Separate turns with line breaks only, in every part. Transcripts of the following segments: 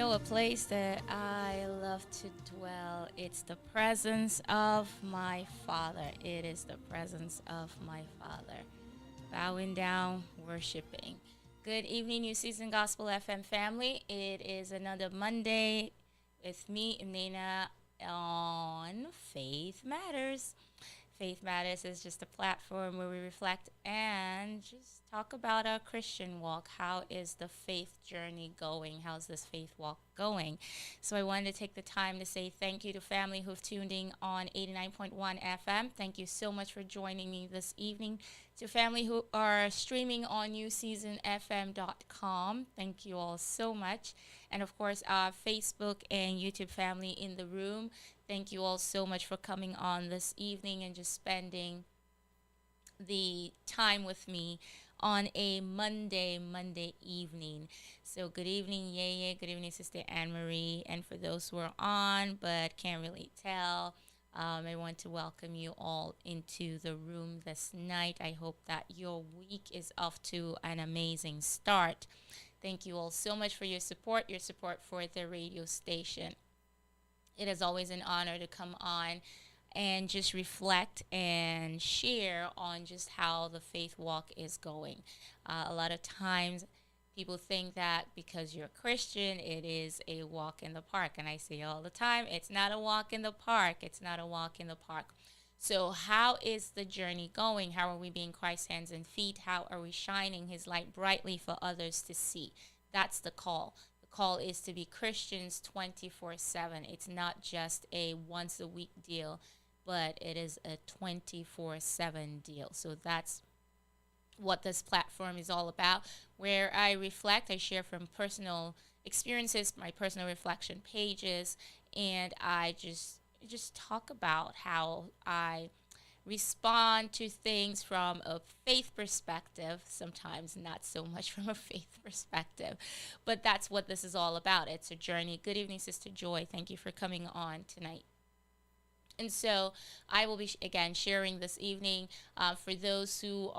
know a place that I love to dwell. It's the presence of my Father. It is the presence of my Father. Bowing down, worshiping. Good evening, New Season Gospel FM family. It is another Monday with me, Nina, on Faith Matters. Faith Matters is just a platform where we reflect and just talk about our Christian walk. How is the faith journey going? How's this faith walk going? So I wanted to take the time to say thank you to family who've tuned in on 89.1 FM. Thank you so much for joining me this evening. To family who are streaming on newseasonfm.com, thank you all so much. And of course, our Facebook and YouTube family in the room. Thank you all so much for coming on this evening and just spending the time with me on a Monday evening. So good evening, Yeye. Good evening, Sister Anne Marie. And for those who are on but can't really tell, I want to welcome you all into the room this night. I hope that your week is off to an amazing start. Thank you all so much for your support for the radio station. It is always an honor to come on and just reflect and share on just how the faith walk is going. A lot of times, people think that because you're a Christian, it is a walk in the park. And I say all the time, it's not a walk in the park. It's not a walk in the park. So, how is the journey going? How are we being Christ's hands and feet? How are we shining his light brightly for others to see? That's the call. The call is to be Christians 24/7. It's not just a once a week deal, but it is a 24/7 deal. So that's what this platform is all about, where I reflect, I share from personal experiences, my personal reflection pages, and I just talk about how I respond to things from a faith perspective, sometimes not so much from a faith perspective, but that's what this is all about. It's a journey. Good evening, Sister Joy. Thank you for coming on tonight. And so I will be again sharing this evening for those who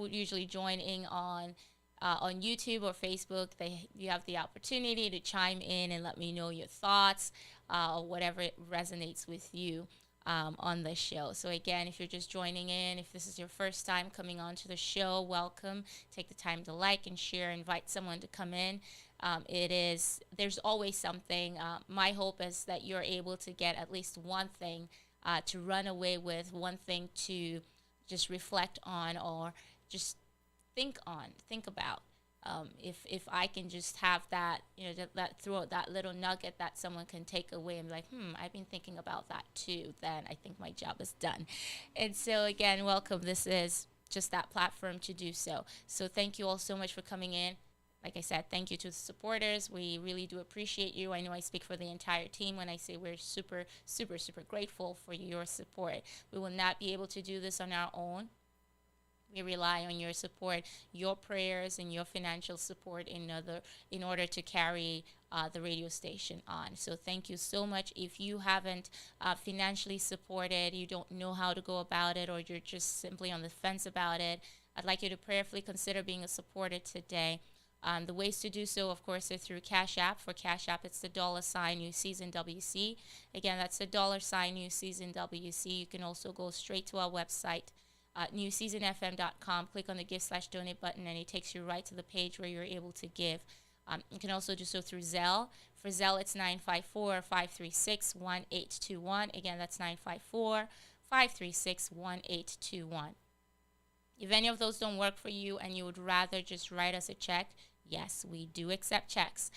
usually join in on YouTube or Facebook. You have the opportunity to chime in and let me know your thoughts or whatever resonates with you on the show. So again, if you're just joining in, if this is your first time coming onto the show, welcome. Take the time to like and share, invite someone to come in. There's always something. My hope is that you're able to get at least one thing to run away with, one thing to just reflect on or just think about. If I can just have that, that throw out that little nugget that someone can take away and be like, I've been thinking about that too, then I think my job is done. And so again, welcome. This is just that platform to do so. So thank you all so much for coming in. Like I said, thank you to the supporters. We really do appreciate you. I know I speak for the entire team when I say we're super, super, super grateful for your support. We will not be able to do this on our own. We rely on your support, your prayers, and your financial support in order to carry the radio station on. So thank you so much. If you haven't financially supported, you don't know how to go about it, or you're just simply on the fence about it, I'd like you to prayerfully consider being a supporter today. The ways to do so, of course, are through Cash App. For Cash App, it's the $ New Season WC. Again, that's the $ New Season WC. You can also go straight to our website, newseasonfm.com. Click on the give/donate button, and it takes you right to the page where you're able to give. You can also do so through Zelle. For Zelle, it's 954-536-1821. Again, that's 954-536-1821. If any of those don't work for you and you would rather just write us a check, yes, we do accept checks.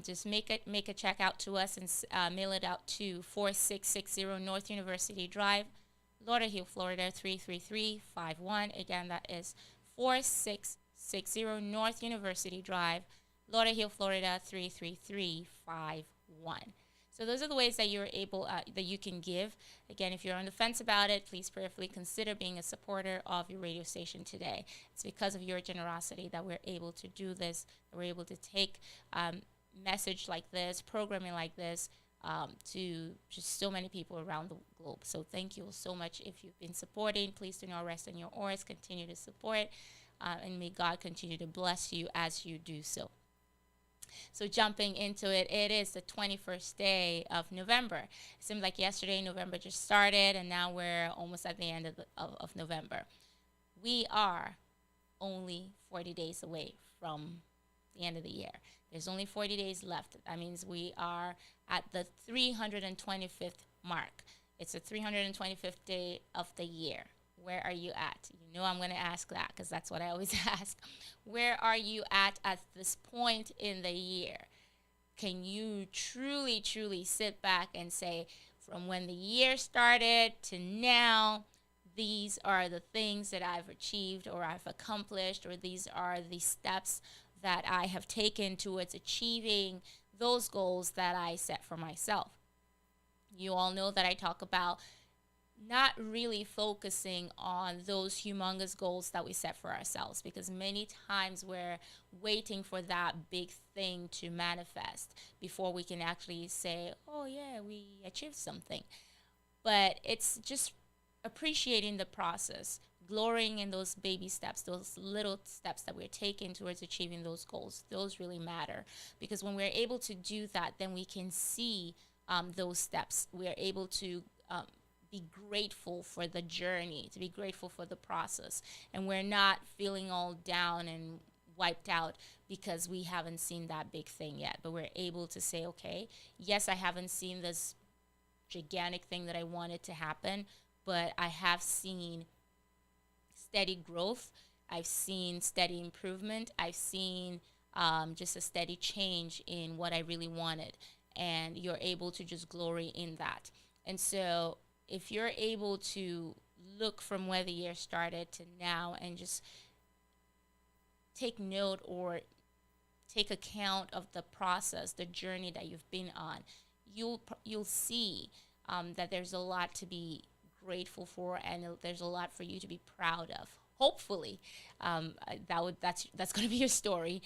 Just make a check out to us and mail it out to 4660 North University Drive, Lauderhill, Florida 33351. Again, that is 4660 North University Drive, Lauderhill, Florida 33351. So those are the ways that you're able that you can give. Again, if you're on the fence about it, please prayerfully consider being a supporter of your radio station today. It's because of your generosity that we're able to do this, that we're able to take message like this, programming like this, to just so many people around the globe. So thank you so much. If you've been supporting, please do not rest on your oars. Continue to support, and may God continue to bless you as you do so. So jumping into it, it is the 21st day of November. It seemed like yesterday November just started, and now we're almost at the end of November. We are only 40 days away from the end of the year. There's only 40 days left. That means we are at the 325th mark. It's the 325th day of the year. Where are you at? You know I'm going to ask that because that's what I always ask. Where are you at this point in the year? Can you truly, truly sit back and say, from when the year started to now, these are the things that I've achieved or I've accomplished, or these are the steps that I have taken towards achieving those goals that I set for myself? You all know that I talk about not really focusing on those humongous goals that we set for ourselves, because many times we're waiting for that big thing to manifest before we can actually say, oh yeah, we achieved something. But it's just appreciating the process, glorying in those baby steps, those little steps that we're taking towards achieving those goals. Those really matter, because when we're able to do that, then we can see those steps. We are able to be grateful for the journey, to be grateful for the process. And we're not feeling all down and wiped out because we haven't seen that big thing yet. But we're able to say, okay, yes, I haven't seen this gigantic thing that I wanted to happen, but I have seen steady growth. I've seen steady improvement. I've seen just a steady change in what I really wanted. And you're able to just glory in that. And so if you're able to look from where the year started to now and just take note or take account of the process, the journey that you've been on, you'll see that there's a lot to be grateful for, and there's a lot for you to be proud of. Hopefully, that's going to be your story.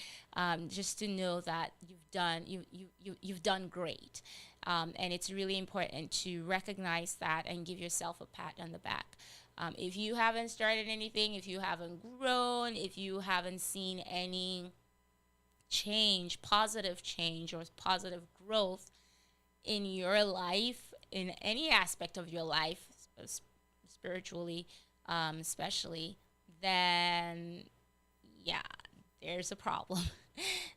Just to know that you've done great, and it's really important to recognize that and give yourself a pat on the back. If you haven't started anything, if you haven't grown, if you haven't seen any positive change or positive growth in your life, in any aspect of your life, spiritually, especially, then yeah, there's a problem.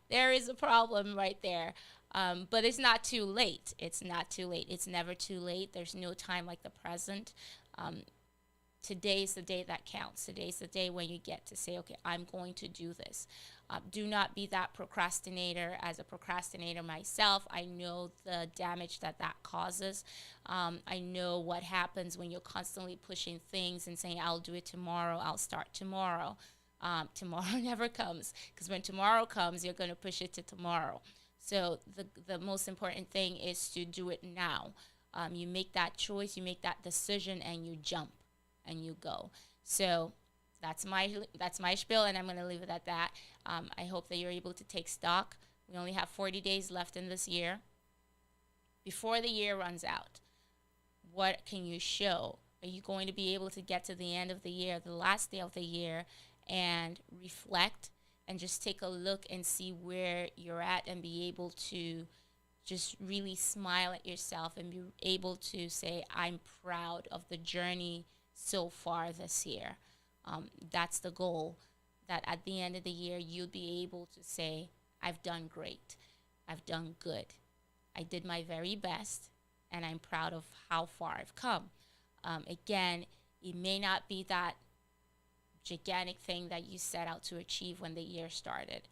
There is a problem right there. But it's not too late. It's not too late. It's never too late. There's no time like the present. Um, Today's the day that counts. Today's the day when you get to say, okay, I'm going to do this. Do not be that procrastinator. As a procrastinator myself, I know the damage that causes. I know what happens when you're constantly pushing things and saying, I'll do it tomorrow, I'll start tomorrow. Tomorrow never comes, because when tomorrow comes, you're going to push it to tomorrow. So the most important thing is to do it now. You make that choice, you make that decision, and you jump and you go. So that's my spiel, and I'm going to leave it at that. I hope that you're able to take stock. We only have 40 days left in this year. Before the year runs out, what can you show? Are you going to be able to get to the end of the year, the last day of the year, and reflect and just take a look and see where you're at, and be able to just really smile at yourself and be able to say, I'm proud of the journey so far this year? That's the goal, that at the end of the year, you'll be able to say, I've done great. I've done good. I did my very best, and I'm proud of how far I've come. Again, it may not be that gigantic thing that you set out to achieve when the year started,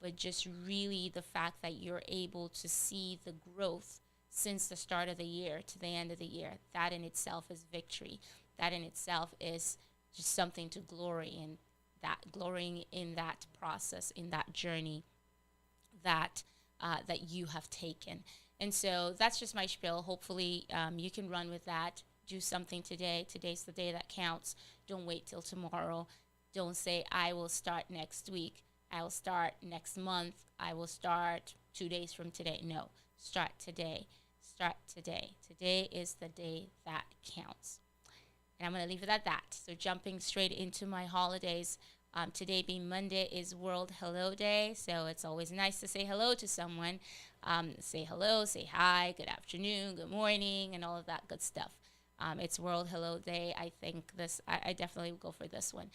but just really the fact that you're able to see the growth since the start of the year to the end of the year. That in itself is victory. That in itself is just something to glory in, that glorying in that process, in that journey that that you have taken. And so that's just my spiel. Hopefully you can run with that. Do something today. Today's the day that counts. Don't wait till tomorrow. Don't say, I will start next week. I will start next month. I will start 2 days from today. No, start today. Start today. Today is the day that counts. And I'm going to leave it at that. So jumping straight into my holidays, Today being Monday is World Hello Day, so it's always nice to say hello to someone. Say hello, say hi, good afternoon, good morning, and all of that good stuff. It's World Hello Day. I think I definitely would go for this one.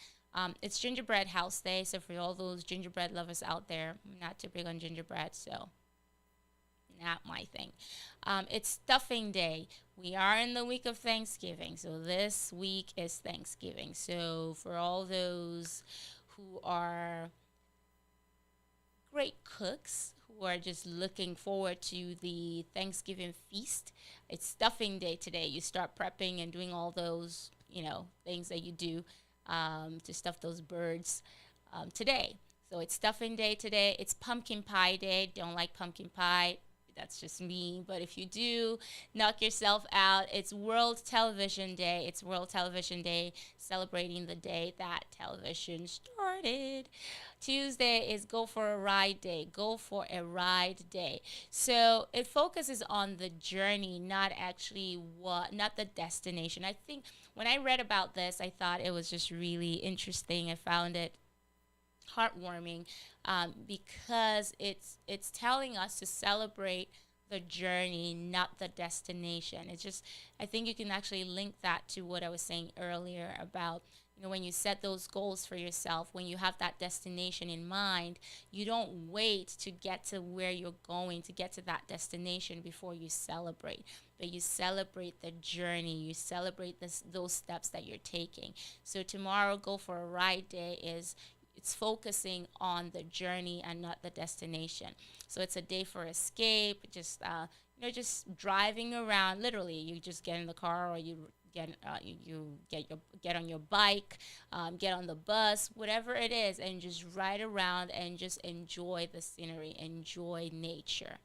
It's Gingerbread House Day, so for all those gingerbread lovers out there, I'm not too big on gingerbread, so not my thing. It's Stuffing Day. We are in the week of Thanksgiving, so this week is Thanksgiving. So for all those who are great cooks, who are just looking forward to the Thanksgiving feast, it's Stuffing Day today. You start prepping and doing all those, things that you do to stuff those birds today. So it's Stuffing Day today. It's Pumpkin Pie Day. Don't like pumpkin pie. That's just me. But if you do, knock yourself out. It's World Television Day. It's World Television Day, celebrating the day that television started. Tuesday is Go for a Ride Day. Go for a Ride Day. So it focuses on the journey, not the destination. I think when I read about this, I thought it was just really interesting. I found it heartwarming because it's telling us to celebrate the journey, not the destination. It's just, I think you can actually link that to what I was saying earlier about, when you set those goals for yourself, when you have that destination in mind, you don't wait to get to where you're going, to get to that destination before you celebrate. But you celebrate the journey, you celebrate those steps that you're taking. So tomorrow, Go for a Ride Day it's focusing on the journey and not the destination. So it's a day for escape, just driving around. Literally, you just get in the car, or you get on your bike, get on the bus, whatever it is, and just ride around and just enjoy the scenery, enjoy nature.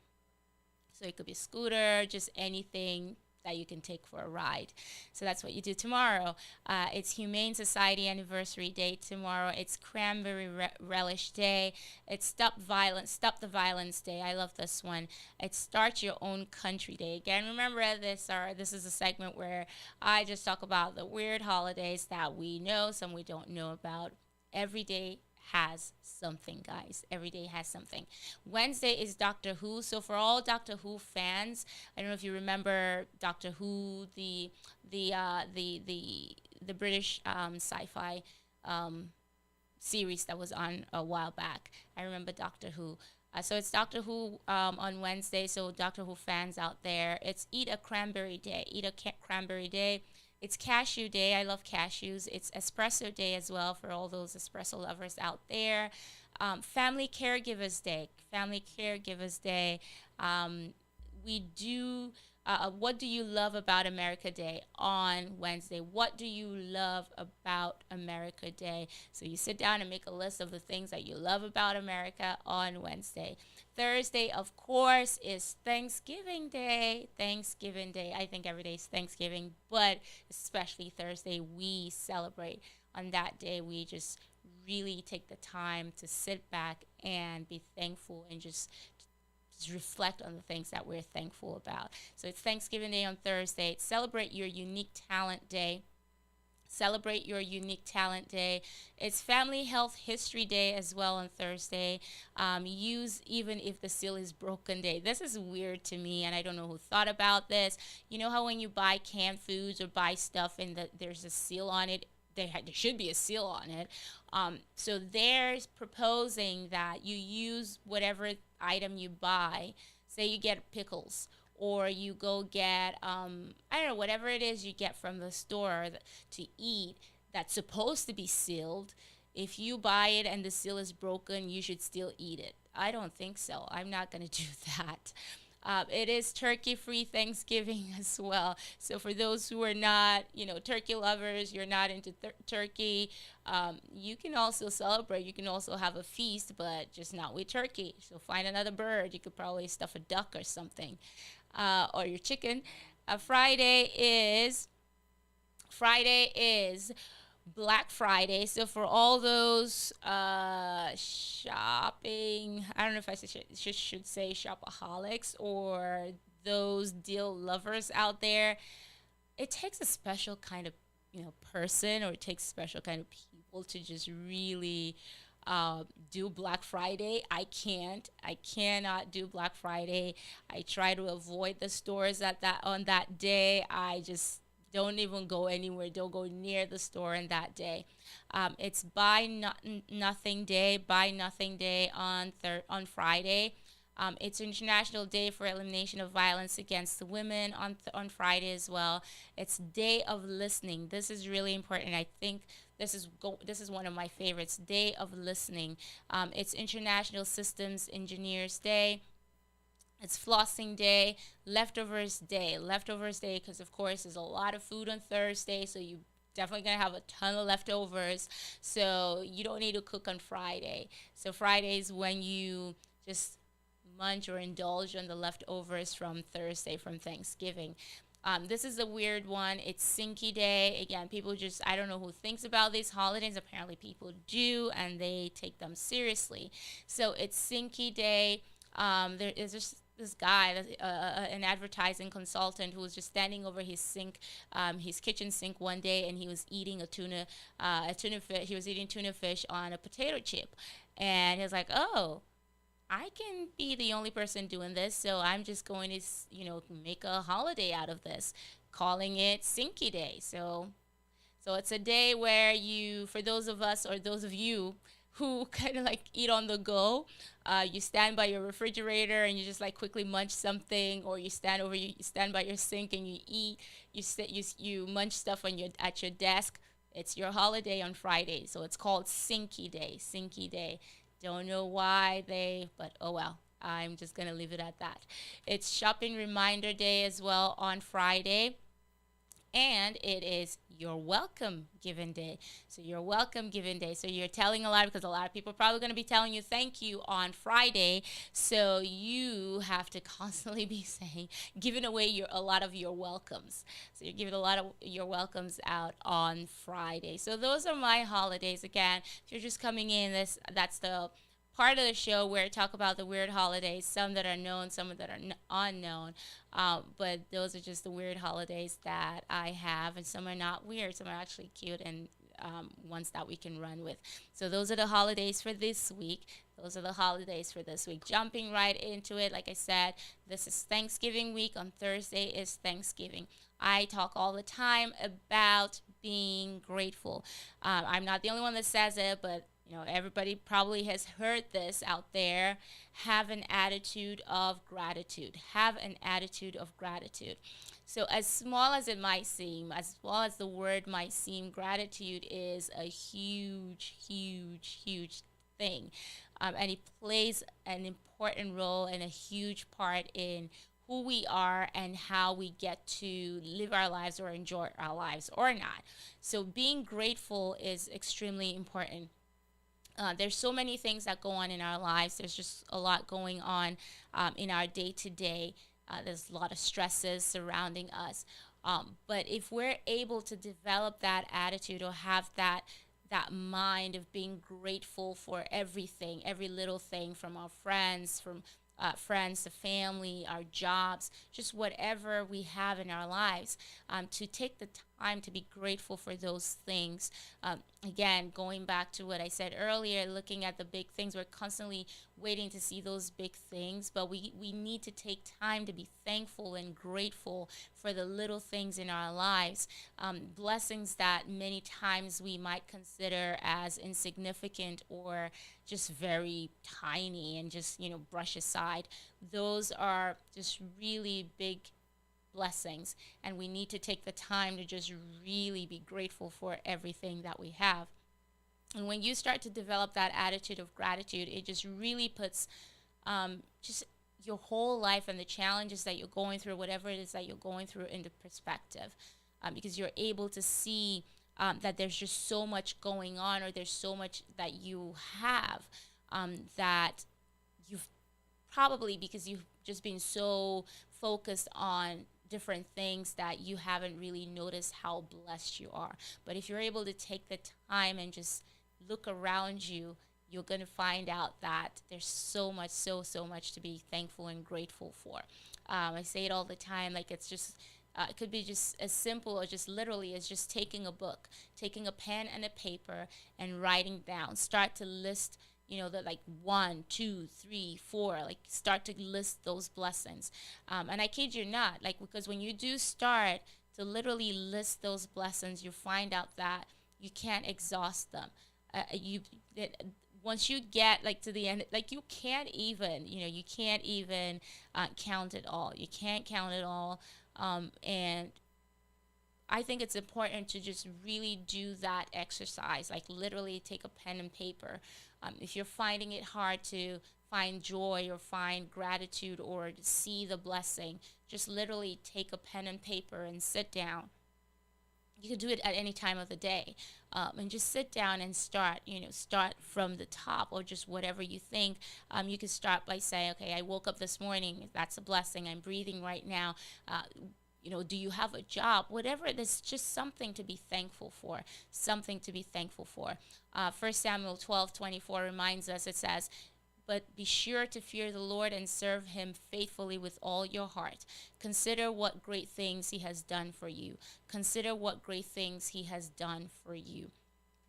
So it could be a scooter, just anything that you can take for a ride. So that's what you do tomorrow. It's Humane Society Anniversary Day tomorrow. It's Cranberry Relish Day. It's Stop the Violence Day. I love this one. It's Start Your Own Country Day. Again, remember this is a segment where I just talk about the weird holidays that we know, some we don't know about. Every day has something, guys. Every day has something. Wednesday is Doctor Who. So for all Doctor Who fans, I don't know if you remember Doctor Who, the British sci-fi series that was on a while back. I remember Doctor Who. So it's Doctor Who on Wednesday. So Doctor Who fans out there, it's Eat a Cranberry Day. Cranberry Day. It's Cashew Day. I love cashews. It's Espresso Day as well for all those espresso lovers out there. Family Caregivers Day. Family Caregivers Day. We do. What do you love about America Day on Wednesday? What do you love about America Day? So you sit down and make a list of the things that you love about America on Wednesday. Thursday, of course, is Thanksgiving Day. Thanksgiving Day. I think every day is Thanksgiving, but especially Thursday, we celebrate. On that day, we just really take the time to sit back and be thankful and just reflect on the things that we're thankful about. So it's Thanksgiving Day on Thursday. It's Celebrate Your Unique Talent Day. Celebrate Your Unique Talent Day. It's Family Health History Day as well on Thursday. Use Even If the Seal is Broken Day. This is weird to me, and I don't know who thought about this. You know how when you buy canned foods or buy stuff and there's a seal on it? There should be a seal on it. So they're proposing that you use whatever item you buy. Say you get pickles, or you go get I don't know, whatever it is you get from the store to eat that's supposed to be sealed. If you buy it and the seal is broken, you should still eat it. I don't think so. I'm not going to do that. It is turkey-free Thanksgiving as well. So for those who are not, turkey lovers, you're not into turkey, you can also celebrate. You can also have a feast, but just not with turkey. So find another bird. You could probably stuff a duck or something, or your chicken. Friday is Black Friday. So for all those shopping, I don't know if I should say shopaholics or those deal lovers out there, it takes a special kind of person, or it takes special kind of people to just really do Black Friday. I cannot do Black Friday. I try to avoid the stores at that on that day. I just don't even go anywhere. Don't go near the store on that day. It's nothing day. Buy nothing day on Friday. It's International Day for Elimination of Violence Against the Women on Friday as well. It's Day of Listening. This is really important. I think this is one of my favorites. Day of Listening. It's International Systems Engineers Day. It's flossing day, leftovers day, because of course there's a lot of food on Thursday, so you definitely gonna have a ton of leftovers. So you don't need to cook on Friday. So Friday is when you just munch or indulge on the leftovers from Thursday, from Thanksgiving. This is a weird one. It's Sinky Day. Again, people just, I don't know who thinks about these holidays. Apparently, people do, and they take them seriously. So it's Sinky Day. There is this guy, an advertising consultant, who was just standing over his kitchen sink one day, and he was eating a tuna fish. He was eating tuna fish on a potato chip, and he was like, "Oh, I can be the only person doing this, so I'm just going to, make a holiday out of this, calling it Sinky Day." So it's a day where for those of us, or those of you who kind of like eat on the go, you stand by your refrigerator and you just like quickly munch something, or you stand by your sink and you eat, you munch stuff at your desk. It's your holiday on Friday, so it's called Sinky Day. Sinky Day. Don't know why but oh well. I'm just gonna leave it at that. It's Shopping Reminder Day as well on Friday, and it is your welcome given day. So your welcome given day. So you're telling a lot, because a lot of people are probably going to be telling you thank you on Friday. So you have to constantly be saying, giving away a lot of your welcomes. So you're giving a lot of your welcomes out on Friday. So those are my holidays. Again, if you're just coming in, that's the part of the show where I talk about the weird holidays, some that are known, some that are unknown. But those are just the weird holidays that I have, and some are not weird. Some are actually cute, and ones that we can run with. So those are the holidays for this week. Those are the holidays for this week. Jumping right into it, like I said, this is Thanksgiving week. On Thursday is Thanksgiving. I talk all the time about being grateful. I'm not the only one that says it, but everybody probably has heard this out there. Have an attitude of gratitude. Have an attitude of gratitude. So, as small as it might seem, as small as the word might seem, gratitude is a huge, huge, huge thing. And it plays an important role and a huge part in who we are and how we get to live our lives or enjoy our lives or not. So, being grateful is extremely important. There's so many things that go on in our lives. There's just a lot going on in our day to day. There's a lot of stresses surrounding us. But if we're able to develop that attitude, or have that mind of being grateful for everything, every little thing, from our friends to family, our jobs, just whatever we have in our lives, to take the time to be grateful for those things. Again, going back to what I said earlier, looking at the big things, we're constantly waiting to see those big things, but we need to take time to be thankful and grateful for the little things in our lives, blessings that many times we might consider as insignificant or just very tiny and just brush aside. Those are just really big blessings, and we need to take the time to just really be grateful for everything that we have. And when you start to develop that attitude of gratitude, it just really puts just your whole life and the challenges that you're going through, whatever it is that you're going through, into perspective, because you're able to see that there's just so much going on, or there's so much that you have, that you've probably, because you've just been so focused on different things, that you haven't really noticed how blessed you are. But if you're able to take the time and just look around you, you're going to find out that there's so much, so much to be thankful and grateful for. I say it all the time, like it's just It could be just as simple or just literally as just taking a book, taking a pen and a paper and writing down. Start to list, the like one, two, three, four, like start to list those blessings. And I kid you not, like, because when you do start to literally list those blessings, you find out that you can't exhaust them. You that Once you get like to the end, like you can't even count it all. You can't count it all. And I think it's important to just really do that exercise, like literally take a pen and paper. If you're finding it hard to find joy or find gratitude or to see the blessing, just literally take a pen and paper and sit down. You could do it at any time of the day, and just sit down and start from the top or just whatever you think. You could start by saying, okay, I woke up this morning, that's a blessing. I'm breathing right now. Do you have a job? Whatever it is, just something to be thankful for. Something to be thankful for. 1 Samuel 12:24 reminds us, it says, but be sure to fear the Lord and serve him faithfully with all your heart. Consider what great things he has done for you. Consider what great things he has done for you.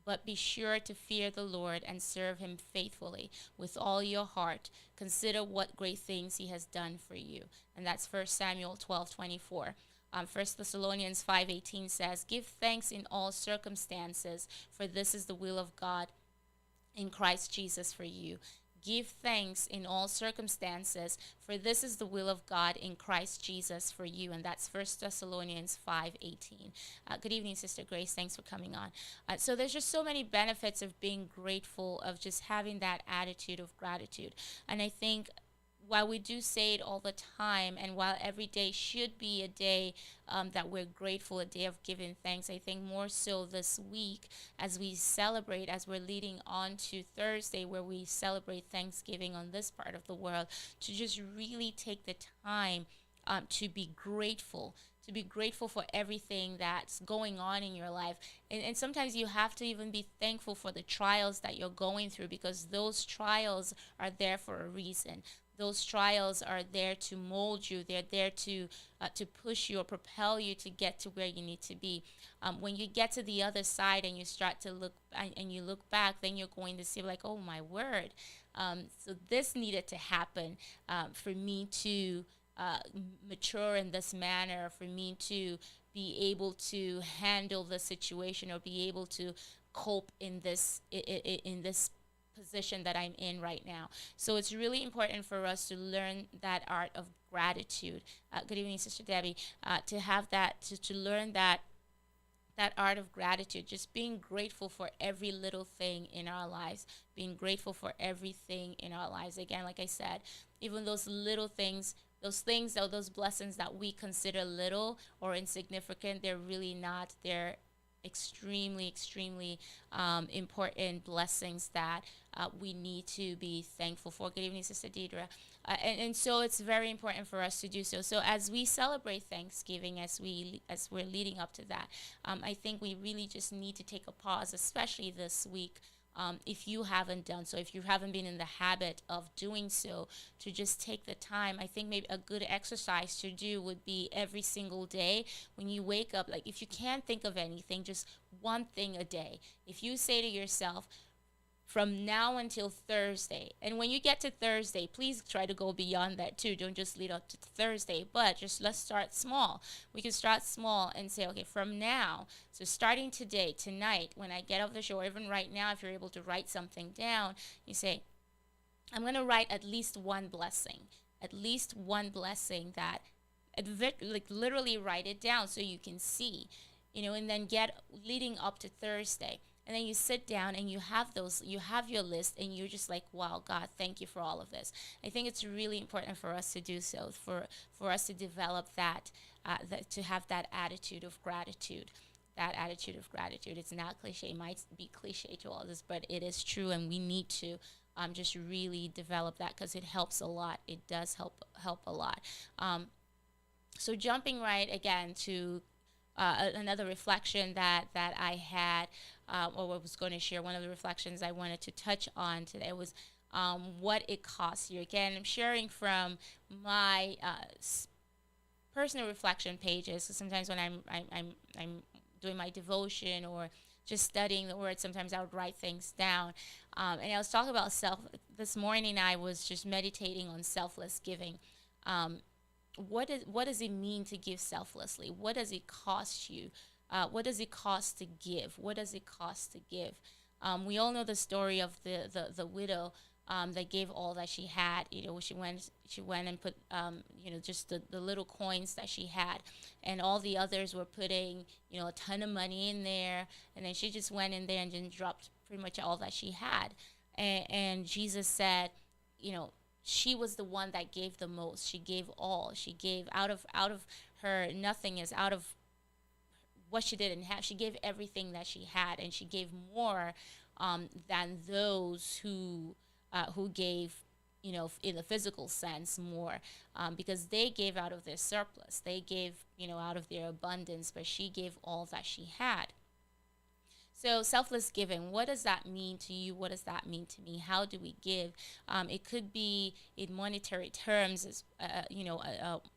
But be sure to fear the Lord and serve him faithfully with all your heart. Consider what great things he has done for you. And that's 1 Samuel 12:24. 1 Thessalonians 5:18 says, give thanks in all circumstances, for this is the will of God in Christ Jesus for you. Give thanks in all circumstances, for this is the will of God in Christ Jesus for you. And that's 1 Thessalonians 5:18. Good evening, Sister Grace. Thanks for coming on. So there's just so many benefits of being grateful, of just having that attitude of gratitude. And I think while we do say it all the time, and while every day should be a day that we're grateful, a day of giving thanks, I think more so this week as we celebrate, as we're leading on to Thursday, where we celebrate Thanksgiving on this part of the world, to just really take the time to be grateful. To be grateful for everything that's going on in your life. And sometimes you have to even be thankful for the trials that you're going through, because those trials are there for a reason. Those trials are there to mold you. They're there to push you or propel you to get to where you need to be. When you get to the other side and you start to look and you look back, then you're going to see like, oh my word. So this needed to happen for me to mature in this manner, for me to be able to handle the situation or be able to cope in this position that I'm in right now. So it's really important for us to learn that art of gratitude. Good evening, Sister Debbie. To have that, to learn that art of gratitude, just being grateful for every little thing in our lives, being grateful for everything in our lives. Again, like I said, even those little things, those things or those blessings that we consider little or insignificant, they're really not. They're extremely important blessings that we need to be thankful for. Good evening, Sister Deidre. And so it's very important for us to do so. So as we celebrate Thanksgiving, as we're leading up to that, I think we really just need to take a pause, especially this week. If you haven't done so, if you haven't been in the habit of doing so, to just take the time. I think maybe a good exercise to do would be every single day when you wake up, like if you can't think of anything, just one thing a day. If you say to yourself, from now until Thursday. And when you get to Thursday, please try to go beyond that too. Don't just lead up to Thursday, but just let's start small. We can start small and say, okay, from now, so starting today, tonight, when I get off the show, or even right now, if you're able to write something down, you say, I'm going to write at least one blessing that, like literally write it down so you can see, and then get leading up to Thursday. And then you sit down and you have your list, and you're just like, wow, God, thank you for all of this. I think it's really important for us to do so, for us to develop to have that attitude of gratitude. That attitude of gratitude. It's not cliche. It might be cliche to all this, but it is true, and we need to just really develop that, because it helps a lot. It does help a lot. So jumping right again to another reflection that I had, or was going to share, one of the reflections I wanted to touch on today was what it costs you. Again, I'm sharing from my personal reflection pages. So sometimes when I'm doing my devotion or just studying the word, sometimes I would write things down. And I was talking about self this morning. I was just meditating on selfless giving. Um, what does it mean to give selflessly? What does it cost you? What does it cost to give? What does it cost to give? We all know the story of the widow that gave all that she had. She went and put just the little coins that she had, and all the others were putting a ton of money in there, and then she just went in there and just dropped pretty much all that she had. And Jesus said, you know, she was the one that gave the most. She gave all. She gave out of her nothingness, out of what she didn't have. She gave everything that she had, and she gave more than those who gave, in the physical sense, more, because they gave out of their surplus. They gave, out of their abundance, but she gave all that she had. So selfless giving, what does that mean to you? What does that mean to me? How do we give? It could be in monetary terms,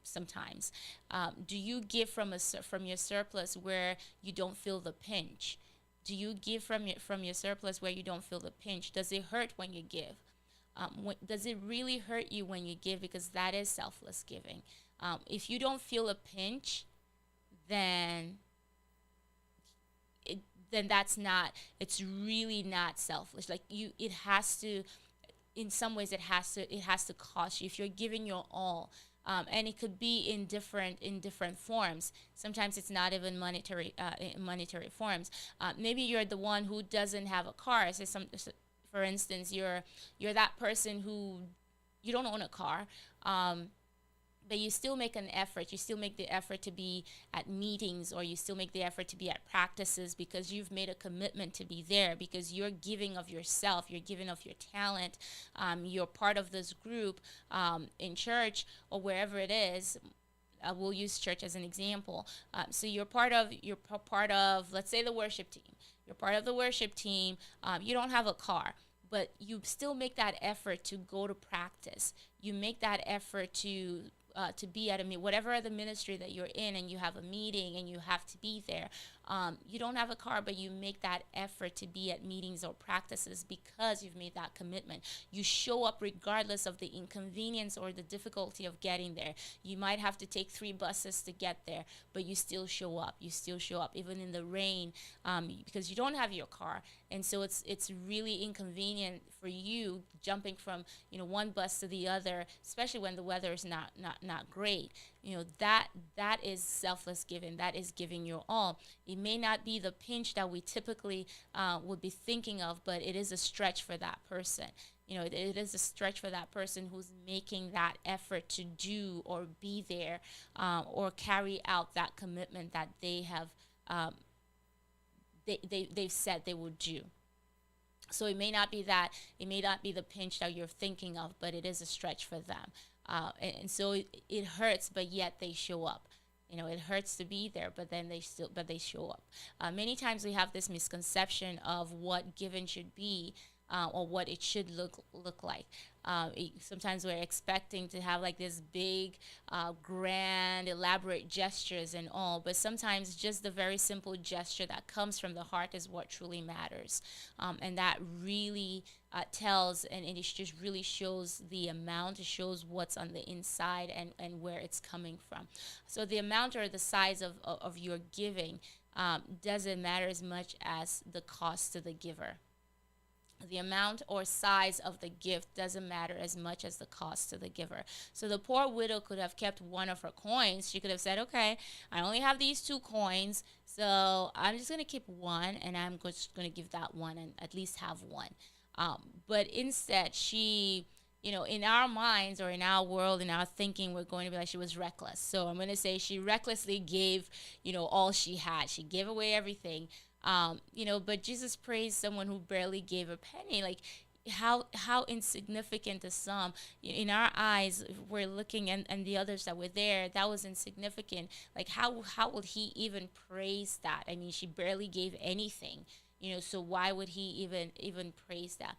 sometimes. Do you give from your surplus where you don't feel the pinch? Do you give from your surplus where you don't feel the pinch? Does it hurt when you give? Does it really hurt you when you give? Because that is selfless giving. If you don't feel a pinch, then it, then that's not, it's really not selfish. Like, it has to, in some ways it has to cost you if you're giving your all. And it could be in different forms. Sometimes it's not even monetary forms. Maybe you're the one who doesn't have a car. For instance, you're that person who, you don't own a car, but you still make an effort. You still make the effort to be at meetings, or you still make the effort to be at practices, because you've made a commitment to be there, because you're giving of yourself, you're giving of your talent. You're part of this group in church or wherever it is. We'll use church as an example. So you're part of, let's say, the worship team. You're part of the worship team. You don't have a car, but you still make that effort to go to practice. You make that effort to be at whatever the ministry that you're in, and you have a meeting and you have to be there. You don't have a car, but you make that effort to be at meetings or practices because you've made that commitment. You show up regardless of the inconvenience or the difficulty of getting there. You might have to take 3 buses to get there, but you still show up. You still show up even in the rain, because you don't have your car, and so it's really inconvenient for you jumping from one bus to the other, especially when the weather is not great. That is selfless giving. That is giving your all. It may not be the pinch that we typically would be thinking of, but it is a stretch for that person. It is a stretch for that person who's making that effort to do or be there, or carry out that commitment that they have, they've said they would do. So it may not be the pinch that you're thinking of, but it is a stretch for them. And so it hurts, but yet they show up. It hurts to be there, but then they show up. Many times we have this misconception of what giving should be, or what it should look like. Sometimes we're expecting to have like this big, grand, elaborate gestures and all, but sometimes just the very simple gesture that comes from the heart is what truly matters, and that really tells, and it just really shows the amount. It shows what's on the inside, and where it's coming from. So the amount or the size of your giving doesn't matter as much as the cost to the giver. The amount or size of the gift doesn't matter as much as the cost to the giver. So the poor widow could have kept one of her coins. She could have said, okay, I only have these 2 coins, so I'm just going to keep one, and I'm just going to give that one and at least have one. But instead, she, in our minds or in our world, in our thinking, we're going to be like, she was reckless. So I'm going to say she recklessly gave, all she had. She gave away everything. But Jesus praised someone who barely gave a penny. Like, how insignificant a sum in our eyes. If we're looking, and the others that were there, that was insignificant. Like, how would he even praise that? I mean, she barely gave anything. So why would he even praise that?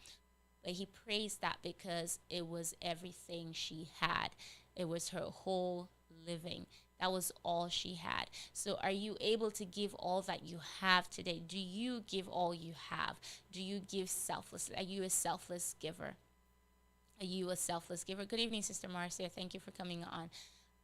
But he praised that because it was everything she had. It was her whole living. That was all she had. So are you able to give all that you have today? Do you give all you have? Do you give selfless? Are you a selfless giver? Are you a selfless giver? Good evening, Sister Marcia. Thank you for coming on.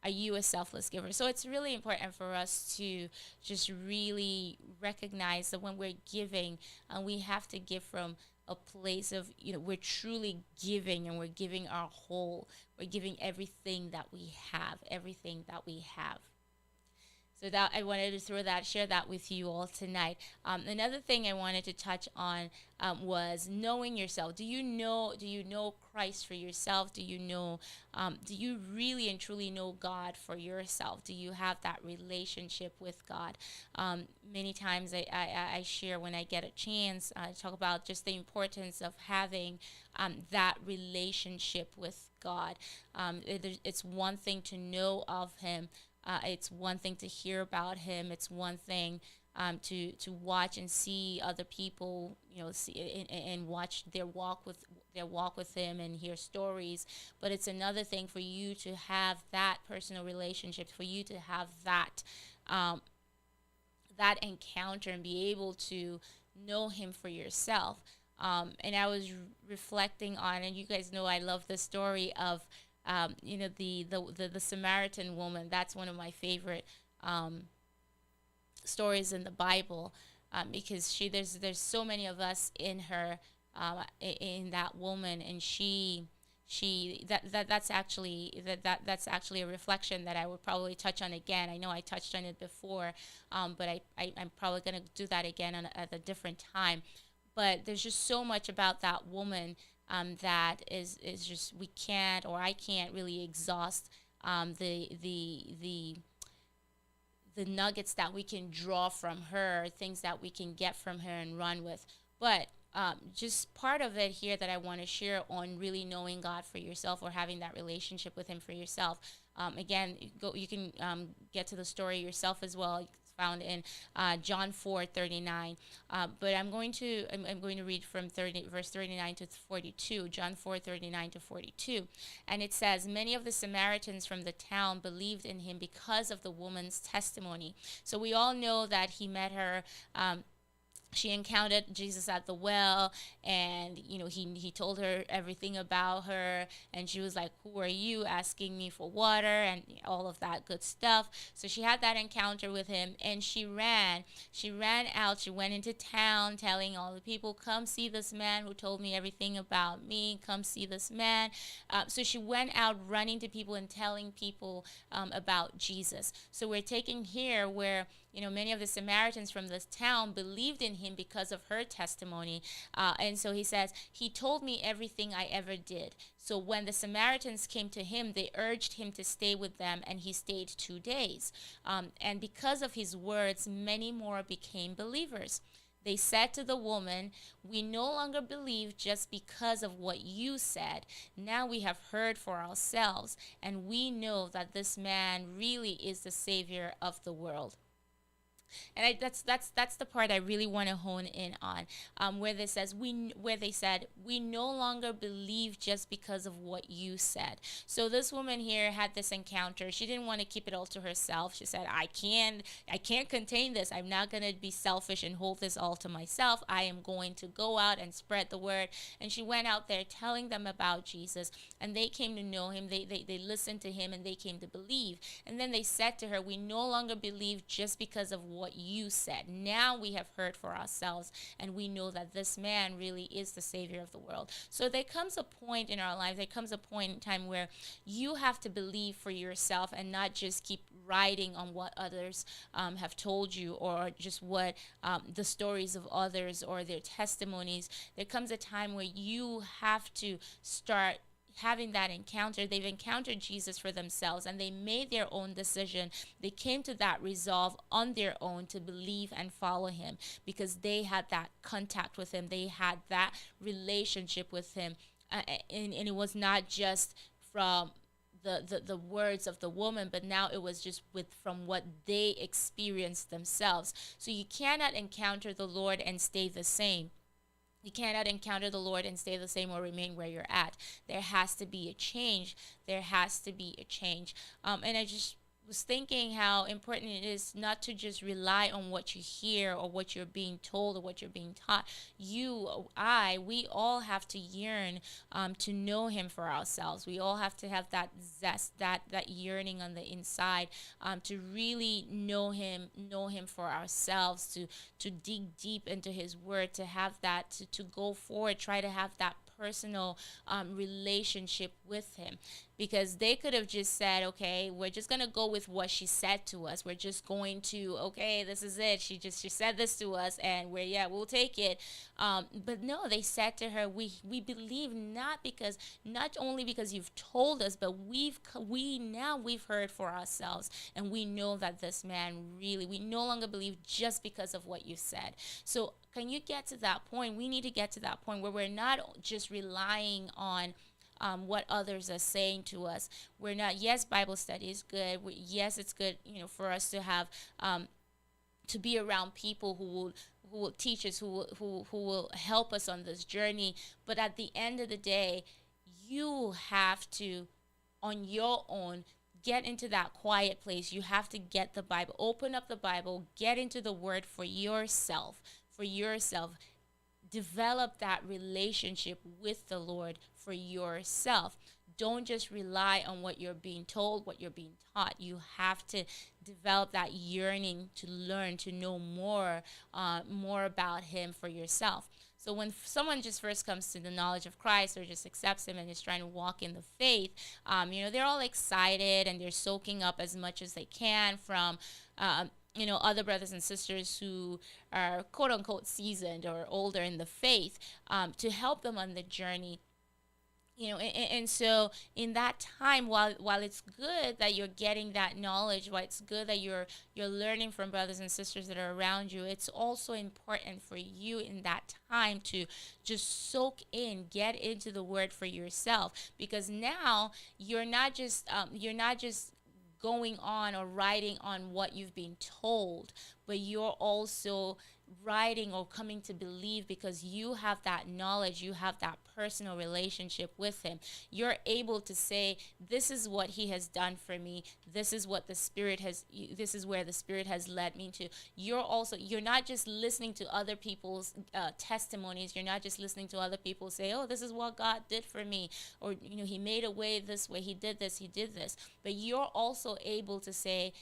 Are you a selfless giver? So it's really important for us to just really recognize that when we're giving, we have to give from a place of, we're truly giving, and we're giving our whole. We're giving everything that we have, everything that we have. So that I wanted to share that with you all tonight. Another thing I wanted to touch on was knowing yourself. Do you know? Do you know Christ for yourself? Do you know? Do you really and truly know God for yourself? Do you have that relationship with God? Many times I share when I get a chance. I talk about just the importance of having that relationship with God. It's one thing to know of Him. It's one thing to hear about him. It's one thing to watch and see other people, see and watch their walk with him and hear stories. But it's another thing for you to have that personal relationship, for you to have um, that encounter and be able to know him for yourself. And I was reflecting on, and you guys know I love the story of the Samaritan woman. That's one of my favorite stories in the Bible, because there's so many of us in her, in that woman, and that's actually a reflection that I would probably touch on again. I know I touched on it before, but I'm probably going to do that again at a different time. But there's just so much about that woman that is just, we can't, or I can't really exhaust the nuggets that we can draw from her, things that we can get from her and run with. But just part of it here that I want to share on really knowing God for yourself, or having that relationship with Him for yourself. Again, you can get to the story yourself as well. It's found in John 4:39. But I'm going to read from verse 39 to 42. John 4:39 to 42, and it says, "Many of the Samaritans from the town believed in him because of the woman's testimony." So we all know that he met her. She encountered Jesus at the well, and he told her everything about her, and she was like, "Who are you asking me for water?" and all of that good stuff. So she had that encounter with him, and she ran out. She went into town telling all the people, "Come see this man who told me everything about me. Come see this man." So she went out running to people and telling people about Jesus. So we're taking here where many of the Samaritans from this town believed in him because of her testimony. And so he says, "He told me everything I ever did." So when the Samaritans came to him, they urged him to stay with them, and he stayed 2 days. And because of his words, many more became believers. They said to the woman, "We no longer believe just because of what you said. Now we have heard for ourselves, and we know that this man really is the Savior of the world." And that's the part I really want to hone in on, where they said, "We no longer believe just because of what you said." So this woman here had this encounter. She didn't want to keep it all to herself. She said, I can't contain this. I'm not going to be selfish and hold this all to myself. I am going to go out and spread the word. And she went out there telling them about Jesus, and they came to know him. They listened to him, and they came to believe. And then they said to her, "We no longer believe just because of what you said. Now we have heard for ourselves, and we know that this man really is the Savior of the world." So there comes a point in our lives, there comes a point in time where you have to believe for yourself, and not just keep riding on what others have told you, or just what the stories of others or their testimonies. There comes a time where you have to start having that encounter. They've encountered Jesus for themselves, and they made their own decision. They came to that resolve on their own to believe and follow him, because they had that contact with him. They had that relationship with him, and it was not just from the words of the woman, but now it was just from what they experienced themselves. So you cannot encounter the Lord and stay the same. You cannot encounter the Lord and stay the same or remain where you're at. There has to be a change. There has to be a change. And I just was thinking how important it is not to just rely on what you hear or what you're being told or what you're being taught. We all have to yearn to know Him for ourselves. We all have to have that zest, that yearning on the inside, to really know Him for ourselves, to dig deep into His Word, to have that, to go forward, try to have that personal relationship with Him. Because they could have just said, okay, we're just going to go with what she said to us. We're just going to, okay, this is it. She said this to us, and we'll take it. But no, they said to her, we believe, not only because you've told us, but we've heard for ourselves, and we know that this man really, we no longer believe just because of what you said. So can you get to that point? We need to get to that point where we're not just relying on what others are saying to us. We're not. Yes, Bible study is good. Yes, it's good, for us to have, to be around people who will teach us, who will help us on this journey. But at the end of the day, you have to, on your own, get into that quiet place. You have to get the Bible, open up the Bible, get into the Word for yourself. Develop that relationship with the Lord for yourself. Don't just rely on what you're being told, what you're being taught. You have to develop that yearning to learn, to know more about Him for yourself. So when someone just first comes to the knowledge of Christ, or just accepts Him and is trying to walk in the faith, they're all excited and they're soaking up as much as they can from other brothers and sisters who are quote unquote seasoned or older in the faith, to help them on the journey. And so in that time, while it's good that you're getting that knowledge, while it's good that you're learning from brothers and sisters that are around you, it's also important for you in that time to just soak in, get into the Word for yourself, because now you're not just going on or writing on what you've been told, but you're also writing or coming to believe because you have that knowledge, you have that personal relationship with Him. You're able to say, this is what He has done for me. This is where the Spirit has led me to. You're not just listening to other people's testimonies. You're not just listening to other people say, oh, this is what God did for me, or He made a way this way, He did this, but you're also able to say,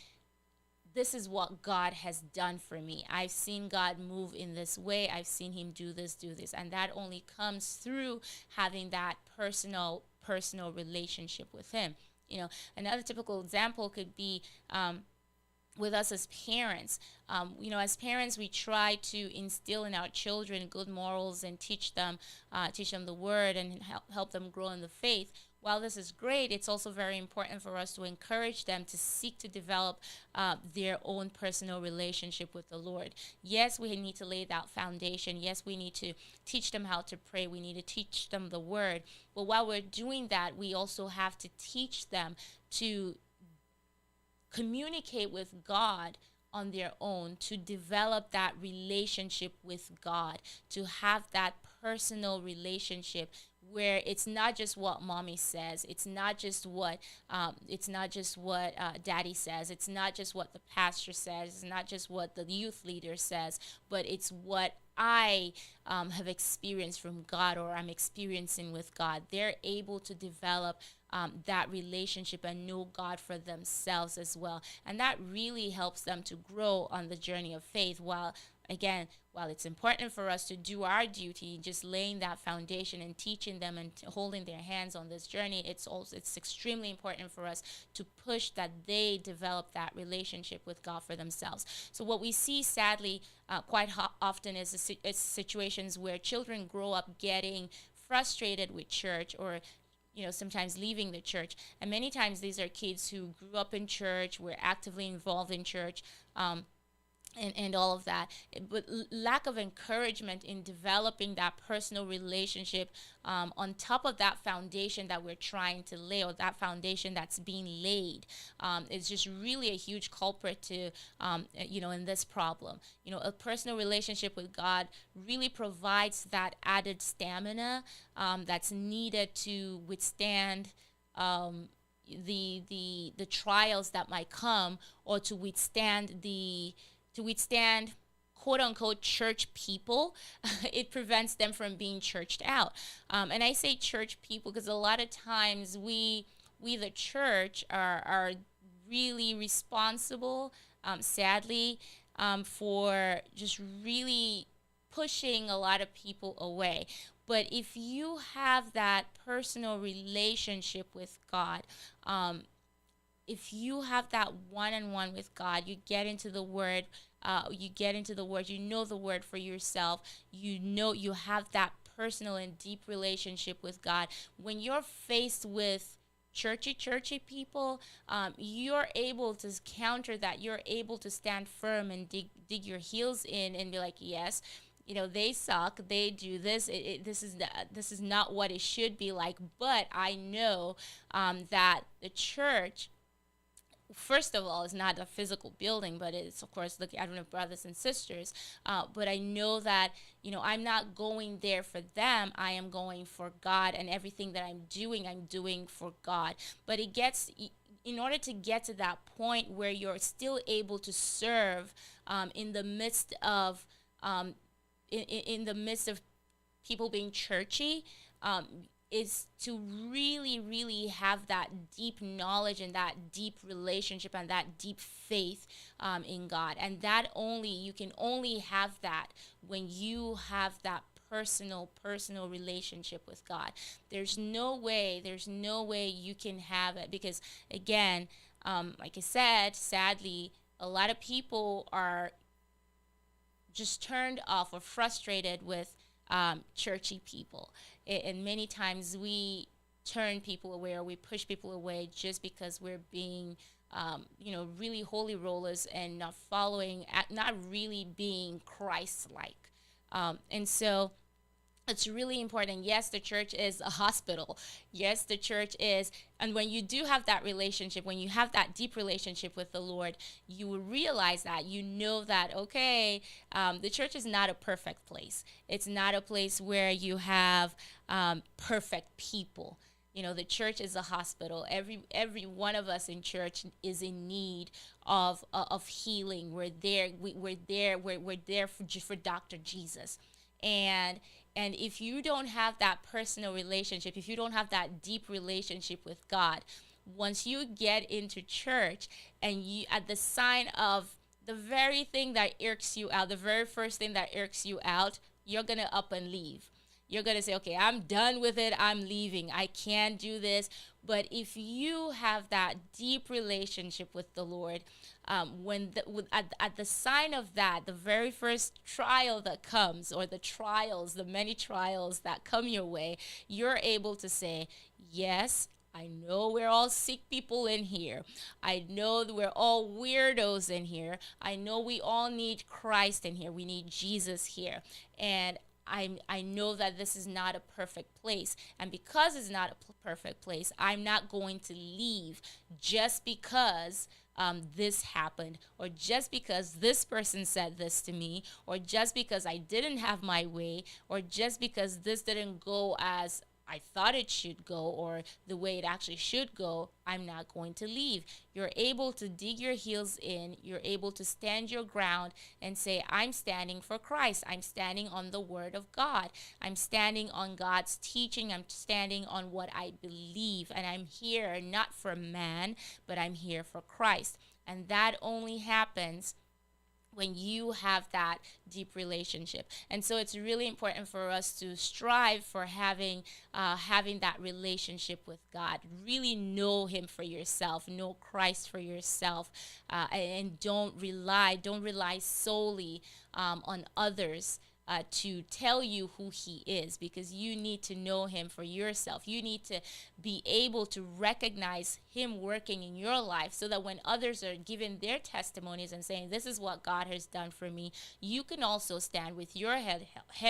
this is what God has done for me. I've seen God move in this way. I've seen Him do this. And that only comes through having that personal relationship with Him. Another typical example could be with us as parents. As parents, we try to instill in our children good morals and teach them the Word and help them grow in the faith. While this is great, it's also very important for us to encourage them to seek to develop their own personal relationship with the Lord. Yes, we need to lay that foundation. Yes, we need to teach them how to pray. We need to teach them the Word. But while we're doing that, we also have to teach them to communicate with God on their own, to develop that relationship with God, to have that personal relationship where it's not just what mommy says, it's not just what daddy says, it's not just what the pastor says, it's not just what the youth leader says, but it's what I have experienced from God, or I'm experiencing with God. They're able to develop that relationship and know God for themselves as well. And that really helps them to grow on the journey of faith. While it's important for us to do our duty, just laying that foundation and teaching them and holding their hands on this journey, it's extremely important for us to push that they develop that relationship with God for themselves. So what we see, sadly, quite often is situations where children grow up getting frustrated with church, or sometimes leaving the church. And many times these are kids who grew up in church, were actively involved in church, and all of that, but lack of encouragement in developing that personal relationship on top of that foundation that we're trying to lay, or that foundation that's being laid, is just really a huge culprit to in this problem. A personal relationship with God really provides that added stamina that's needed to withstand the trials that might come, or to withstand quote unquote church people. It prevents them from being churched out. And I say church people because a lot of times we the church are really responsible, sadly, for just really pushing a lot of people away. But if you have that personal relationship with God, um, if you have that one-on-one with God, you get into the Word. You get into the Word. You know the Word for yourself. You know you have that personal and deep relationship with God. When you're faced with churchy people, you're able to counter that. You're able to stand firm and dig your heels in and be like, yes, they suck, they do this, this is not what it should be like, but I know that the church, first of all, is not a physical building, but it's, of course, look, I don't know, brothers and sisters. But I know that, I'm not going there for them. I am going for God, and everything that I'm doing for God. But in order to get to that point where you're still able to serve in the midst of, in the midst of people being churchy, um, is to really, really have that deep knowledge and that deep relationship and that deep faith in God. And that you can only have that when you have that personal relationship with God. There's no way you can have it, because again, like I said, sadly, a lot of people are just turned off or frustrated with churchy people. And many times we turn people away, or we push people away just because we're being, really holy rollers and not really being Christ-like. And so it's really important. Yes, the church is a hospital. Yes, the church is. And when you do have that relationship, when you have that deep relationship with the Lord, you will realize that, that, okay, the church is not a perfect place. It's not a place where you have perfect people. The church is a hospital. Every one of us in church is in need of healing. We're there. We're there for Dr. Jesus. And if you don't have that personal relationship, if you don't have that deep relationship with God, once you get into church and you, at the sign of the very thing that irks you out, the very first thing that irks you out, you're going to up and leave. You're going to say, okay, I'm done with it. I'm leaving. I can't do this. But if you have that deep relationship with the Lord, at the sign of that, the very first trial that comes, or the many trials that come your way, you're able to say, yes, I know we're all sick people in here. I know that we're all weirdos in here. I know we all need Christ in here. We need Jesus here. And I know that this is not a perfect place. And because it's not a perfect place, I'm not going to leave just because this happened, or just because this person said this to me, or just because I didn't have my way, or just because this didn't go as I thought it should go, or the way it actually should go. I'm not going to leave. You're able to dig your heels in. You're able to stand your ground and say, I'm standing for Christ. I'm standing on the Word of God. I'm standing on God's teaching. I'm standing on what I believe. And I'm here not for man, but I'm here for Christ. And that only happens when you have that deep relationship. And so it's really important for us to strive for having that relationship with God. Really know Him for yourself, know Christ for yourself, and don't rely solely on others to tell you who He is, because you need to know Him for yourself. You need to be able to recognize Him working in your life, so that when others are giving their testimonies and saying, this is what God has done for me, you can also stand with your head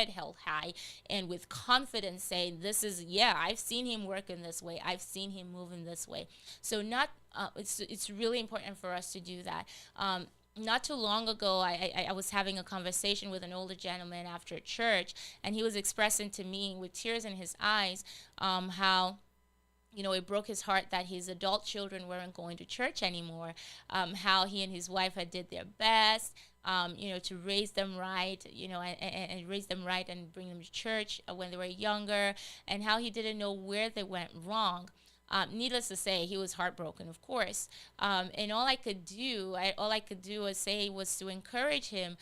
held high and with confidence saying, I've seen Him work in this way. I've seen Him move in this way. So it's really important for us to do that. Not too long ago, I was having a conversation with an older gentleman after church, and he was expressing to me with tears in his eyes how it broke his heart that his adult children weren't going to church anymore. How he and his wife had did their best, to raise them right, and raise them right and bring them to church when they were younger, and how he didn't know where they went wrong. Needless to say, he was heartbroken, of course. And all I could do was say was to encourage him,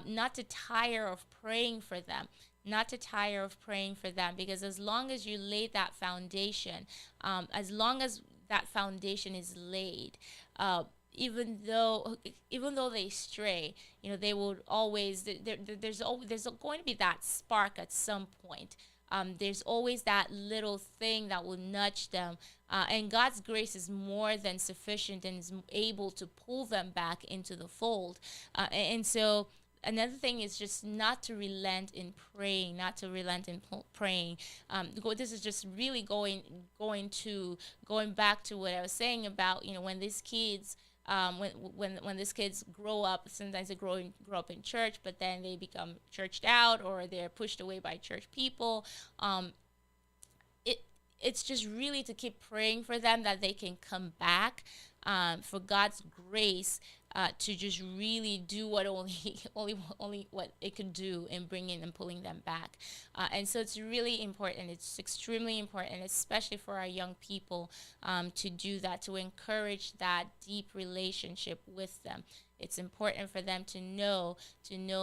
not to tire of praying for them, not to tire of praying for them, because as long as you lay that foundation, as long as that foundation is laid, uh, even though even though they stray, they will always there's going to be that spark at some point. There's always that little thing that will nudge them, and God's grace is more than sufficient and is able to pull them back into the fold. And so another thing is just not to relent in praying, not to relent in praying. This is just really going back to what I was saying about, when these kids, when these kids grow up, sometimes they grow up in church, but then they become churched out, or they're pushed away by church people. It's just really to keep praying for them, that they can come back, for God's grace, to just really do what only only what it could do in bringing and pulling them back. And so it's really important. It's extremely important, especially for our young people, to do that, to encourage that deep relationship with them. It's important for them to know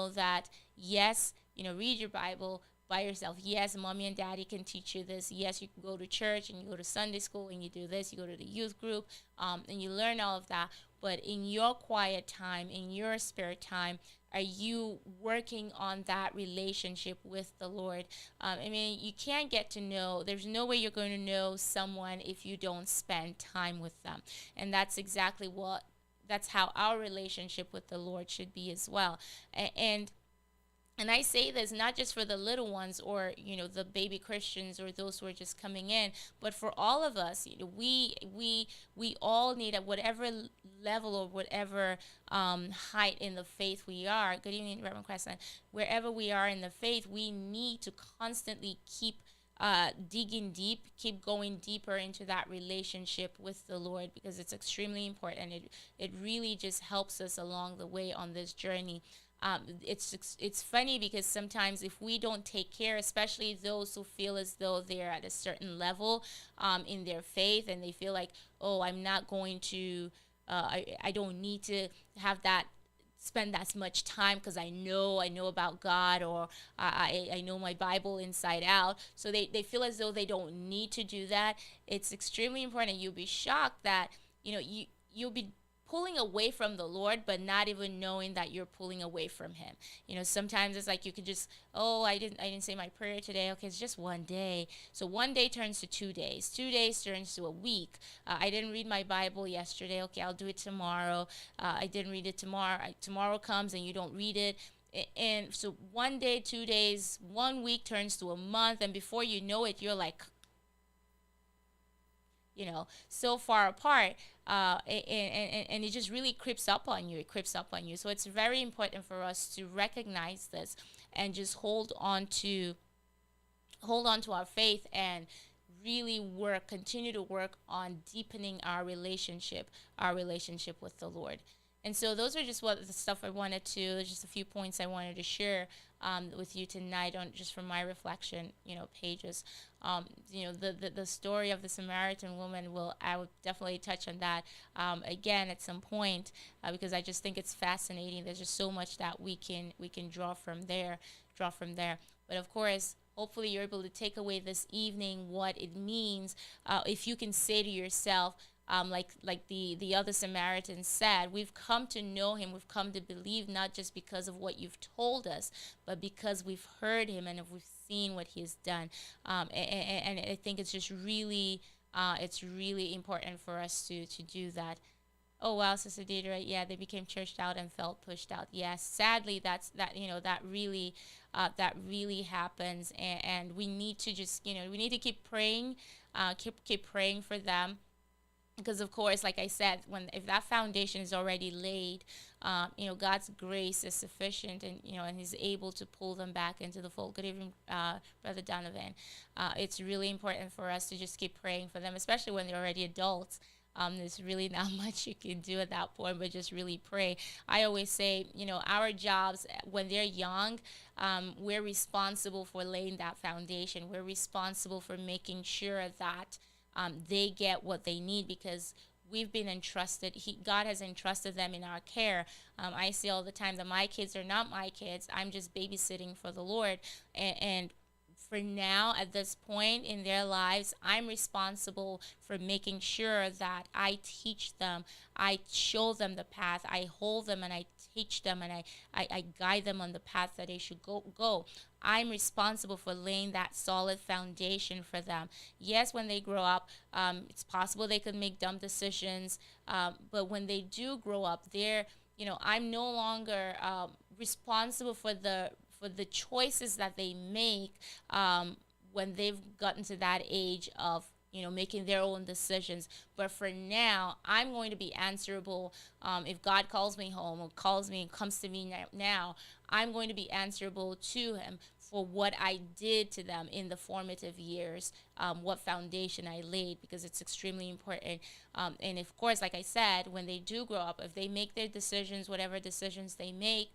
that, yes, read your Bible by yourself. Yes, mommy and daddy can teach you this. Yes, you can go to church and you go to Sunday school and you do this. You go to the youth group, and you learn all of that. But in your quiet time, in your spare time, are you working on that relationship with the Lord? You can't get to know, there's no way you're going to know someone if you don't spend time with them. And that's how our relationship with the Lord should be as well. And I say this not just for the little ones, or the baby Christians, or those who are just coming in, but for all of us. We all need, at whatever level or whatever height in the faith we are. Good evening, Reverend Crescent. Wherever we are in the faith, we need to constantly keep digging deep, keep going deeper into that relationship with the Lord, because it's extremely important. It really just helps us along the way on this journey. It's funny, because sometimes if we don't take care, especially those who feel as though they're at a certain level in their faith, and they feel like, oh, I'm not going to, I don't need to have that, spend that much time, because I know about God, or I know my Bible inside out. So they feel as though they don't need to do that. It's extremely important. You'll be shocked that you'll be pulling away from the Lord, but not even knowing that you're pulling away from Him. Sometimes it's like you could just, oh, I didn't say my prayer today. Okay, it's just one day. So one day turns to 2 days. 2 days turns to a week. I didn't read my Bible yesterday. Okay, I'll do it tomorrow. I didn't read it tomorrow. Tomorrow comes and you don't read it. And so one day, 2 days, 1 week turns to a month, and before you know it, you're like, so far apart, and it just really creeps up on you. It creeps up on you. So it's very important for us to recognize this, and just hold on to our faith, and really continue to work on deepening our relationship with the Lord. And so those are just what the stuff I wanted to, there's just a few points I wanted to share with you tonight, on just from my reflection, pages. The story of the Samaritan woman, I will definitely touch on that again at some point, because I just think it's fascinating. There's just so much that we can draw from there. But of course, hopefully you're able to take away this evening what it means. If you can say to yourself, like the other Samaritan said, we've come to know Him, we've come to believe, not just because of what you've told us, but because we've heard Him and we've seen what He has done. And I think it's just really, it's really important for us to do that. Oh wow, Sister Deidre, yeah, they became churched out and felt pushed out. Yes, sadly, that really happens, and we need to just we need to keep praying, keep praying for them, because of course, like I said, when if that foundation is already laid, God's grace is sufficient, and and He's able to pull them back into the fold. Good evening, Brother Donovan. It's really important for us to just keep praying for them, especially when they're already adults. There's really not much you can do at that point, but just really pray. I always say, our jobs when they're young, we're responsible for laying that foundation. We're responsible for making sure that they get what they need, because we've been entrusted. God has entrusted them in our care. I say all the time that my kids are not my kids. I'm just babysitting for the Lord, and for now, at this point in their lives, I'm responsible for making sure that I teach them, I show them the path, I hold them and I teach them, and I guide them on the path that they should go. I'm responsible for laying that solid foundation for them. Yes, when they grow up, it's possible they could make dumb decisions, but when they do grow up, I'm no longer responsible for the choices that they make when they've gotten to that age of making their own decisions. But for now, I'm going to be answerable. If God calls me home or calls me and comes to me now, I'm going to be answerable to Him for what I did to them in the formative years, what foundation I laid, because it's extremely important. And of course, like I said, when they do grow up, if they make their decisions, whatever decisions they make,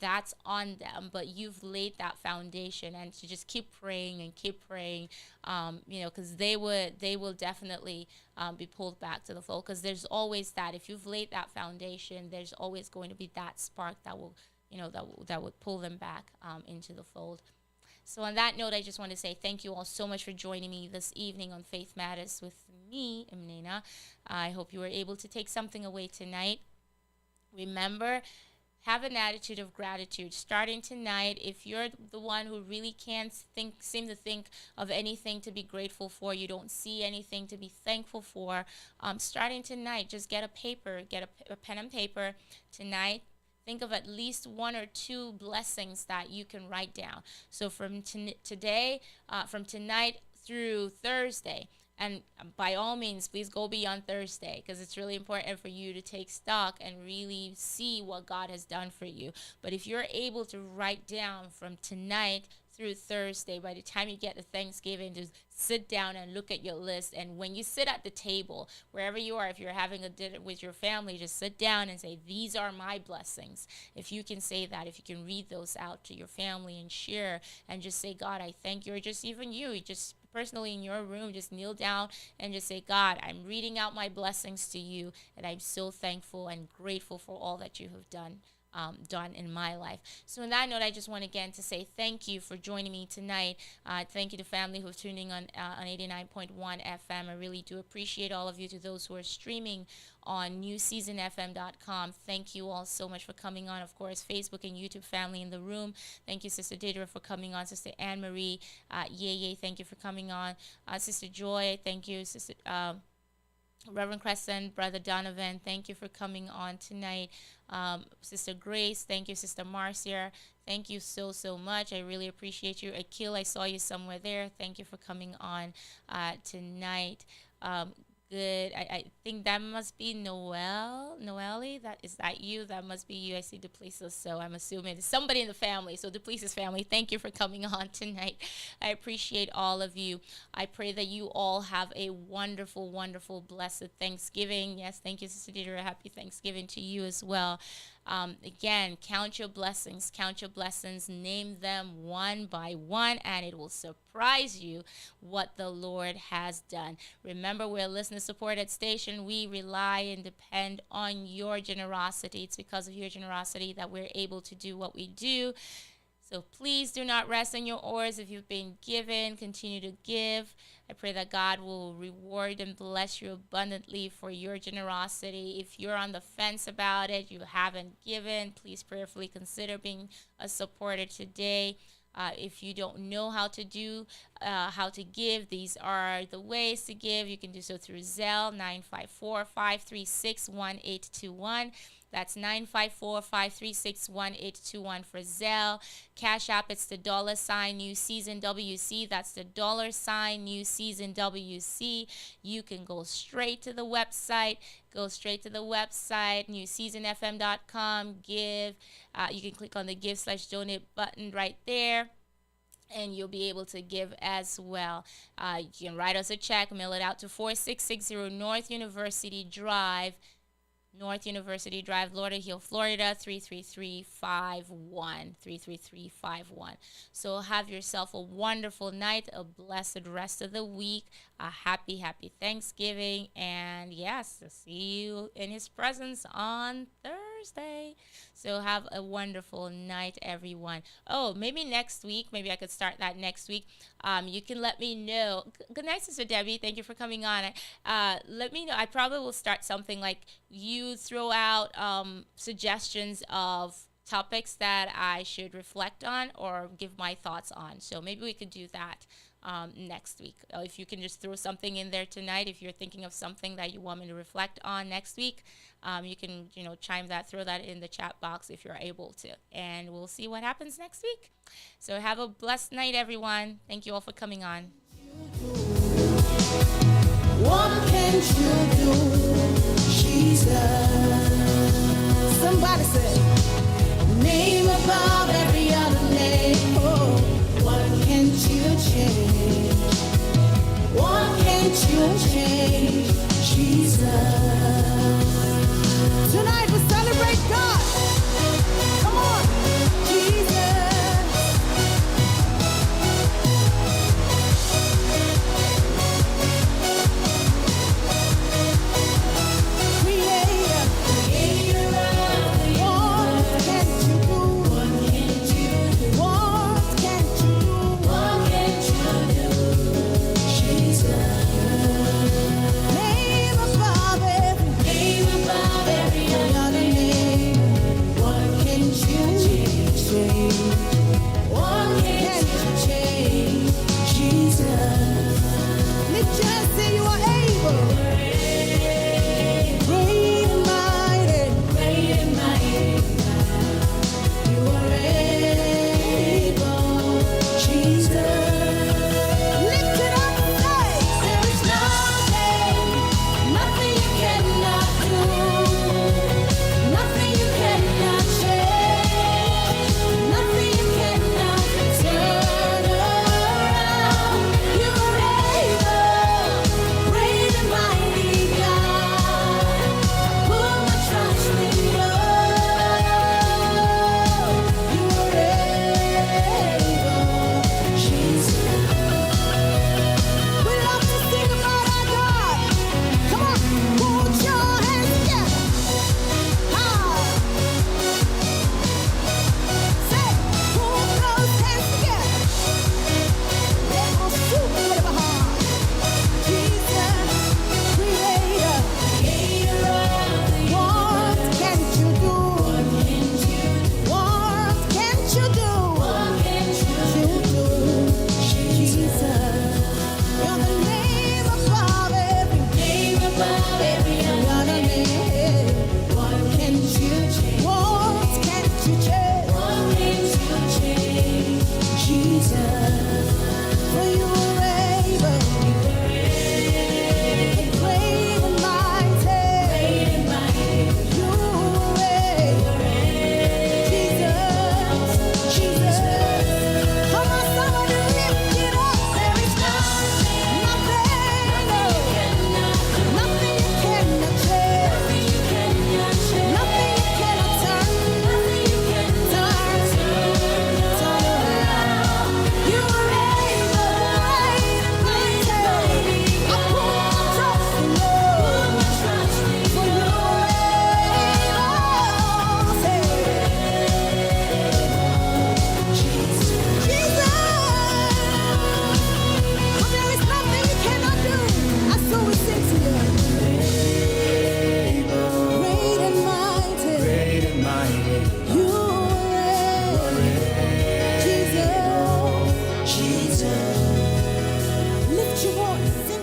that's on them. But you've laid that foundation, and to just keep praying and keep praying, because they will definitely be pulled back to the fold. Because there's always that. If you've laid that foundation, there's always going to be that spark that will, that would pull them back into the fold. So on that note, I just want to say thank you all so much for joining me this evening on Faith Matters with me, Mnena. I hope you were able to take something away tonight. Remember, have an attitude of gratitude. Starting tonight, if you're the one who really can't seem to think of anything to be grateful for, you don't see anything to be thankful for, starting tonight, just get a paper, get a pen and paper tonight. Think of at least one or two blessings that you can write down. So from today, from tonight through Thursday, and by all means, please go beyond Thursday, because it's really important for you to take stock and really see what God has done for you. But if you're able to write down from tonight through Thursday, by the time you get to Thanksgiving, just sit down and look at your list. And when you sit at the table, wherever you are, if you're having a dinner with your family, just sit down and say, these are my blessings. If you can say that, if you can read those out to your family and share, and just say, God, I thank you. Or just even you, just personally in your room, just kneel down and just say, God, I'm reading out my blessings to you, and I'm so thankful and grateful for all that you have done in my life. So on that note, I just want again to say thank you for joining me tonight. Thank you to family who's tuning on 89.1 FM. I really do appreciate all of you. To those who are streaming on newseasonfm.com, thank you all so much for coming on. Of course, Facebook and YouTube family in the room, thank you, Sister Deidre, for coming on. Sister Anne-Marie, yay, thank you for coming on. Sister Joy, thank you. Sister Reverend Crescent, Brother Donovan, thank you for coming on tonight. Sister Grace, thank you. Sister Marcia, thank you so much. I really appreciate you. Akil, I saw you somewhere there. Thank you for coming on tonight. Good. I think that must be Noelle. Is that you? That must be you. I see Duplessis, so I'm assuming it's somebody in the family. So Duplessis family, thank you for coming on tonight. I appreciate all of you. I pray that you all have a wonderful, wonderful, blessed Thanksgiving. Yes, thank you, Sister Deidre. Happy Thanksgiving to you as well. Again, count your blessings, name them one by one, and it will surprise you what the Lord has done. Remember, we're a listener-supported station. We rely and depend on your generosity. It's because of your generosity that we're able to do what we do. So please do not rest on your oars. If you've been given, continue to give. I pray that God will reward and bless you abundantly for your generosity. If you're on the fence about it, you haven't given, please prayerfully consider being a supporter today. If you don't know how to do how to give. These are the ways to give. You can do so through Zelle, 954-536-1821. That's 954-536-1821 for Zelle. Cash App, it's the $ New Season WC. That's the $ New Season WC. You can go straight to the website. newseasonfm.com. Give. You can click on the give/donate button right there, and you'll be able to give as well. You can write us a check, mail it out to 4660 North University Drive, Lauderhill, Florida, 33351. 33351. So have yourself a wonderful night, a blessed rest of the week, a happy Thanksgiving, and yes, I'll see you in his presence on Thursday. So have a wonderful night, everyone. Oh, maybe next week, maybe I could start that next week. You can let me know. Good night, Sister Debbie. Thank you for coming on. Let me know. I probably will start something like you throw out suggestions of topics that I should reflect on or give my thoughts on. So maybe we could do that next week. If you can just throw something in there tonight, if you're thinking of something that you want me to reflect on next week, you can, throw that in the chat box if you're able to. And we'll see what happens next week. So have a blessed night, everyone. Thank you all for coming on. What can you do, Jesus? Somebody say, name above every